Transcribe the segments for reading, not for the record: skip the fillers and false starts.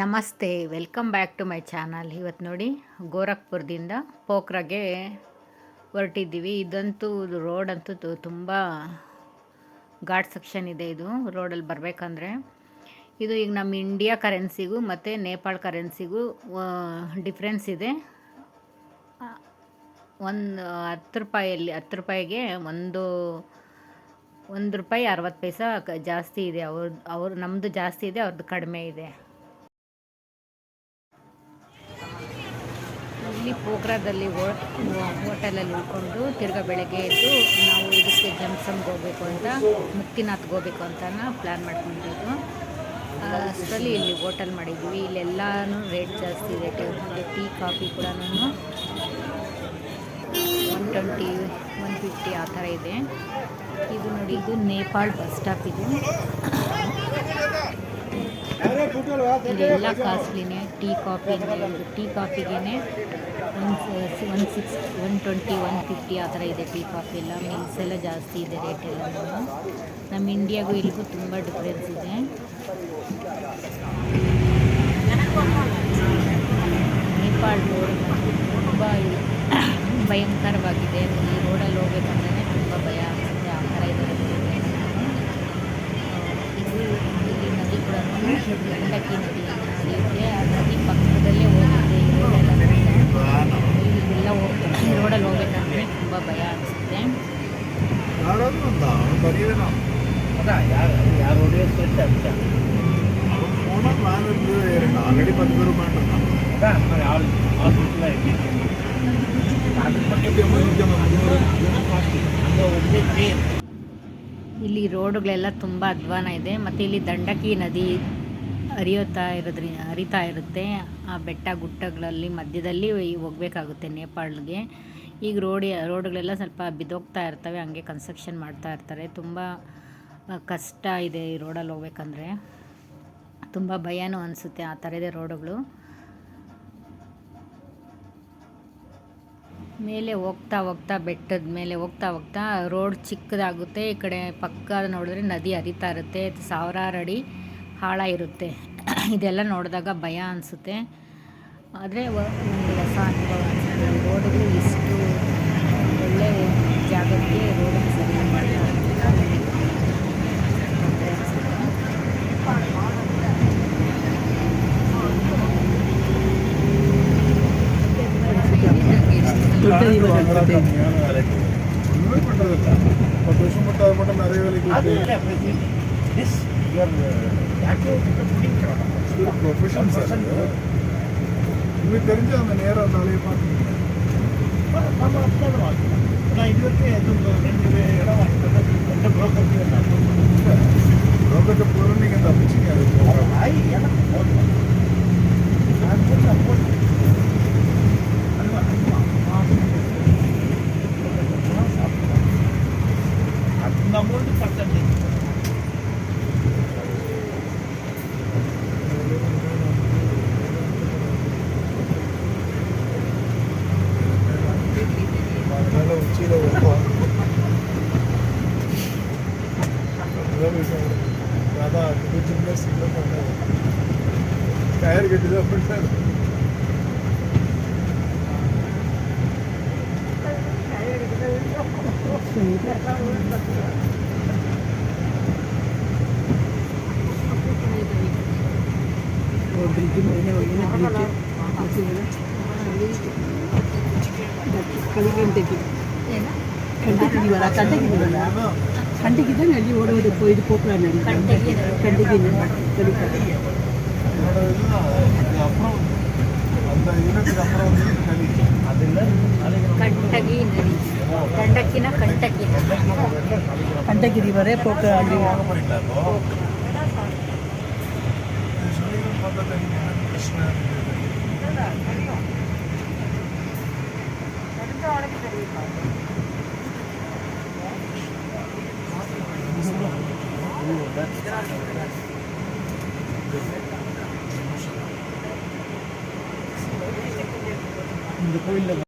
ನಮಸ್ತೆ, welcome back to my channel. ಇವತ್ತು ನೋಡಿ, ಗೋರಖ್ಪುರದಿಂದ ಪೋಖ್ರಾಗೆ ಹೊರಟಿದ್ದೀವಿ. ಇದಂತೂ ರೋಡ್ ಅಂತೂ ತುಂಬ ಘಾಟ್ ಸೆಕ್ಷನ್ ಇದೆ. ಇದು ರೋಡಲ್ಲಿ ಬರಬೇಕಂದ್ರೆ ಇದು ಈಗ ನಮ್ಮ ಇಂಡಿಯಾ ಕರೆನ್ಸಿಗೂ ಮತ್ತು ನೇಪಾಳ ಕರೆನ್ಸಿಗೂ ಡಿಫ್ರೆನ್ಸ್ ಇದೆ. ಒಂದು 10 ರೂಪಾಯಲ್ಲಿ 10 ರೂಪಾಯಿಗೆ ಒಂದು ರೂಪಾಯಿ 60 ಪೈಸಾ ಜಾಸ್ತಿ ಇದೆ. ನಮ್ಮದು ಜಾಸ್ತಿ ಇದೆ, ಅವ್ರದ್ದು ಕಡಿಮೆ ಇದೆ. ಇಲ್ಲಿ ಪೋಖ್ರಾದಲ್ಲಿ ಹೋಟೆಲಲ್ಲಿ ಉಳ್ಕೊಂಡು ತಿರ್ಗಾ ಬೆಳಗ್ಗೆ ಎದ್ದು ನಾವು ಇದಕ್ಕೆ ಜಂಕ್ಷನ್ಗೆ ಹೋಗಬೇಕು ಅಂತ, ಮುಕ್ತಿನಾಥ್ಗೆ ಹೋಗಬೇಕು ಅಂತ ಪ್ಲ್ಯಾನ್ ಮಾಡ್ಕೊಂಡಿದ್ದು. ಅಷ್ಟರಲ್ಲಿ ಇಲ್ಲಿ ಹೋಟೆಲ್ ಮಾಡಿದ್ವಿ. ಇಲ್ಲೆಲ್ಲನೂ ರೇಟ್ ಜಾಸ್ತಿ ಇದೆ. ಟೀ ಕಾಫಿ ಕೂಡ 120 150 ಆ ಥರ ಇದೆ. ಇದು ನೋಡಿ, ಇದು ನೇಪಾಳ ಬಸ್ ಸ್ಟಾಪ್. ಇದು ಇಲ್ಲೆಲ್ಲ ಕಾಸ್ಟ್ಲಿನೇ. ಟೀ ಕಾಫಿಗೆ 120 150 ಆ ಥರ ಇದೆ. ಟೀ ಕಾಫಿ ಎಲ್ಲ ಮೀಲ್ಸ್ ಎಲ್ಲ ಜಾಸ್ತಿ ಇದೆ ರೇಟ್ ಎಲ್ಲ. ನಮ್ಮ ಇಂಡಿಯಾಗೂ ಇಲ್ಲಿಗೂ ತುಂಬ ಡಿಫ್ರೆನ್ಸ್ ಇದೆ. ನೇಪಾಳ ರೋಡ್ ತುಂಬ ಭಯಂಕರವಾಗಿದೆ. ಈ ರೋಡಲ್ಲಿ ಹೋಗ್ಬೇಕಂದ್ರೆ ತುಂಬ ಭಯ ಆಗುತ್ತೆ. ಆ ಥರ ಇದೆ. ಇಲ್ಲಿ ನದಿ ಕೂಡ ಗಂಡಕಿ ನದಿ ನಡೆಯುತ್ತೆ. ಆ ನದಿ ಪಕ್ಕದಲ್ಲೇ ಹೋಗುತ್ತೆ. ಈ ರೋಡೆಲ್ಲ ಹೋಗ್ಬೇಕು. ಈ ರೋಡಲ್ಲಿ ಹೋಗ್ಬೇಕಂದ್ರೆ ತುಂಬ ಭಯ ಅನಿಸುತ್ತೆ. ಇಲ್ಲಿ ರೋಡುಗಳೆಲ್ಲ ತುಂಬ ಅಧ್ವಾನ ಇದೆ. ಮತ್ತು ಇಲ್ಲಿ ದಂಡಕಿ ನದಿ ಹರಿತಾ ಇರುತ್ತೆ. ಆ ಬೆಟ್ಟ ಗುಡ್ಡಗಳಲ್ಲಿ ಮಧ್ಯದಲ್ಲಿ ಹೋಗಬೇಕಾಗುತ್ತೆ ನೇಪಾಳಿಗೆ. ಈಗ ರೋಡುಗಳೆಲ್ಲ ಸ್ವಲ್ಪ ಬಿದ್ದೋಗ್ತಾ ಇರ್ತವೆ, ಹಂಗೆ ಕನ್ಸ್ಟ್ರಕ್ಷನ್ ಮಾಡ್ತಾ ಇರ್ತಾರೆ. ತುಂಬ ಕಷ್ಟ ಇದೆ ಈ ರೋಡಲ್ಲಿ ಹೋಗ್ಬೇಕಂದ್ರೆ. ತುಂಬ ಭಯನೂ ಅನಿಸುತ್ತೆ. ಆ ಥರ ಇದೆ ರೋಡುಗಳು. ಮೇಲೆ ಹೋಗ್ತಾ ಬೆಟ್ಟದ ಮೇಲೆ ಹೋಗ್ತಾ ರೋಡ್ ಚಿಕ್ಕದಾಗುತ್ತೆ. ಈ ಕಡೆ ಪಕ್ಕ ನೋಡಿದ್ರೆ ನದಿ ಹರಿತಾ ಇರುತ್ತೆ. ಸಾವಿರಾರು ಅಡಿ ಆಳ ಇರುತ್ತೆ. ಇದೆಲ್ಲ ನೋಡಿದಾಗ ಭಯ ಅನಿಸುತ್ತೆ. ಆದರೆ ಒಂದು ಹೊಸ ಅನುಭವ ಅನಿಸುತ್ತೆ. ರೋಡುಗಳು ಇಷ್ಟು ಒಳ್ಳೆ ಜಾಗಕ್ಕೆ ರೋಡನ್ನು ಸರಿಯಾಗಿ ಮಾಡ್ತಾರೆ. உங்களுக்கு தெரிஞ்ச அந்த நேரம் அந்த அலையை பார்த்துருக்கீங்க. இதுவரைக்கும் ரெண்டு இடம் வாங்கிட்டு 2 புரோக்கர்கிட்ட போகிற நீங்கள் தப்பிச்சிங்க. அது அமௌண்ட் பர்சன்டேஜ் உச்சியில் வருவோம். அதான் சின்ன சின்ன பண்ணாரு டயர் கட்டி தான் பண்ணாரு. கண்டிக்கு தான் நெல்லி ஓட போயிட்டு போக்குறாங்க. கண்டிக்கு அப்புறம் அந்த இனத்துக்கு அப்புறம் அதில் ಕಂಟಗಿ ನದಿ. கண்டகி ரிவரே போக்கு ಅಲ್ಲಿ இந்த கோயிலில்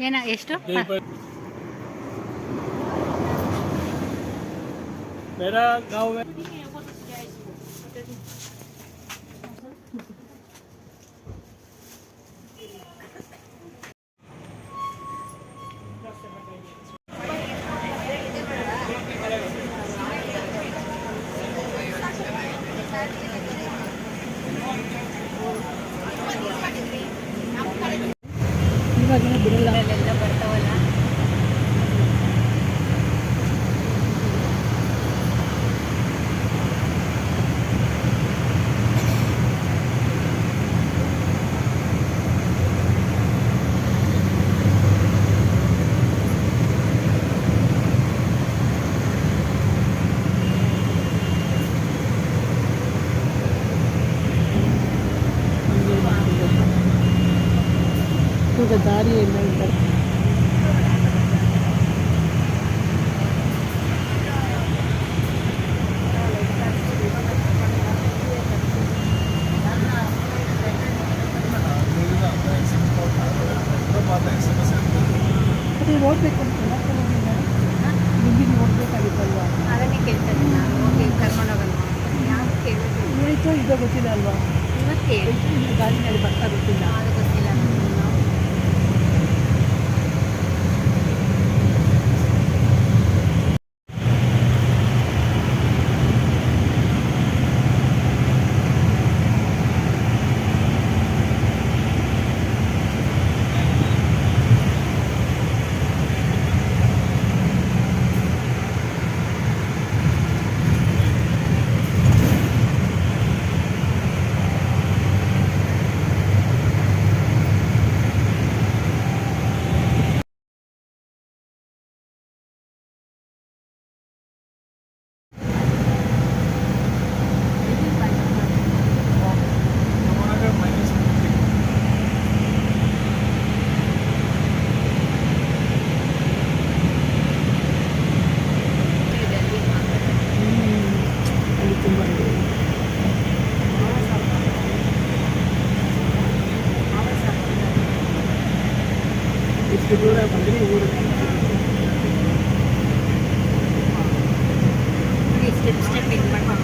ಏನ ಎಷ್ಟು मेरा गाँव में ಇವಾಗಿನ ಬಿಡಲ್ಲ. ಎಲ್ಲ ಬರ್ತಾವಲ್ಲ. ಇವಾಗ ದಾರಿ ಎಲ್ಲ ಇದ್ದಾರೆ. ಅದೇ ನೋಡ್ಬೇಕು ಅಂತ ಮುಂದಿನ ನೋಡ್ಬೇಕಾಗಿತ್ತಲ್ವಾ? ಅದನ್ನೇ ಕೇಳ್ತಾರೆ ನಾನು ಹೋಗಿ ಕರ್ಕೊಂಡೋಗಲ್ವಾ ಯಾರು ಕೇಳೋದು ಇವತ್ತು ಇದು ಗೊತ್ತಿಲ್ಲ ಅಲ್ವಾ? ಇವತ್ತು ಹೇಳಿ ಗಾಡಿನಲ್ಲಿ ಬರ್ತಾ ಗೊತ್ತಿಲ್ಲ. ಅದು ಗೊತ್ತಿಲ್ಲ ನಾವು ಅಲ್ಲಿ ತುಂಬ ಇಷ್ಟು ದೂರ ಬಂದರೆ ಊರು ಸ್ಟೆಪ್ ಸ್ಟೆಪ್ ಇದು ಮಾಡ್ಕೊಂಡು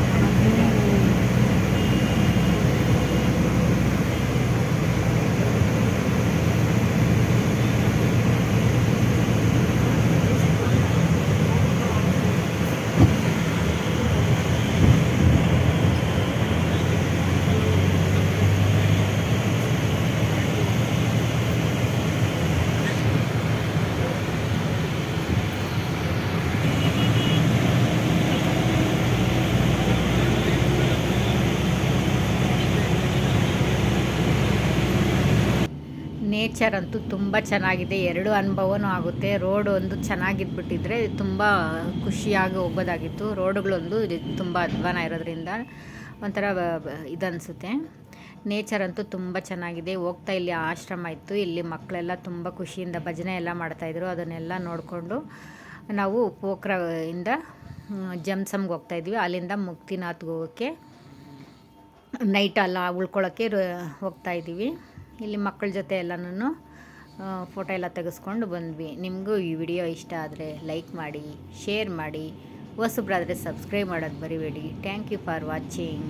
ನೇಚರ್ ಅಂತೂ ತುಂಬ ಚೆನ್ನಾಗಿದೆ. ಎರಡು ಅನುಭವನೂ ಆಗುತ್ತೆ. ರೋಡ್ ಒಂದು ಚೆನ್ನಾಗಿದ್ಬಿಟ್ಟಿದ್ರೆ ತುಂಬ ಖುಷಿಯಾಗಿ ಹೋಗ್ಬೋದಾಗಿತ್ತು. ರೋಡುಗಳೊಂದು ತುಂಬ ಅಧ್ವಾನ ಇರೋದ್ರಿಂದ ಒಂಥರ ಇದನ್ನಿಸುತ್ತೆ. ನೇಚರ್ ಅಂತೂ ತುಂಬ ಚೆನ್ನಾಗಿದೆ. ಹೋಗ್ತಾ ಇಲ್ಲಿ ಆಶ್ರಮ ಇತ್ತು. ಇಲ್ಲಿ ಮಕ್ಕಳೆಲ್ಲ ತುಂಬ ಖುಷಿಯಿಂದ ಭಜನೆ ಎಲ್ಲ ಮಾಡ್ತಾಯಿದ್ರು. ಅದನ್ನೆಲ್ಲ ನೋಡಿಕೊಂಡು ನಾವು ಪೋಖ್ರಾದಿಂದ ಜಮ್ಸಮ್ಗೆ ಹೋಗ್ತಾಯಿದ್ವಿ. ಅಲ್ಲಿಂದ ಮುಕ್ತಿನಾಥ್ಗೆ ಹೋಗೋಕ್ಕೆ ನೈಟ್ ಅಲ್ಲ ಉಳ್ಕೊಳ್ಳೋಕ್ಕೆ ಹೋಗ್ತಾಯಿದ್ದೀವಿ. ಇಲ್ಲಿ ಮಕ್ಕಳ ಜೊತೆ ಎಲ್ಲನೂ ಫೋಟೋ ಎಲ್ಲ ತೆಗೆಸ್ಕೊಂಡು ಬಂದ್ವಿ. ನಿಮಗೂ ಈ ವಿಡಿಯೋ ಇಷ್ಟ ಆದರೆ ಲೈಕ್ ಮಾಡಿ, ಶೇರ್ ಮಾಡಿ, ಹೊಸಬ್ರಾದರೆ ಸಬ್ಸ್ಕ್ರೈಬ್ ಮಾಡೋದು ಮರಿಬೇಡಿ. Thank you for watching.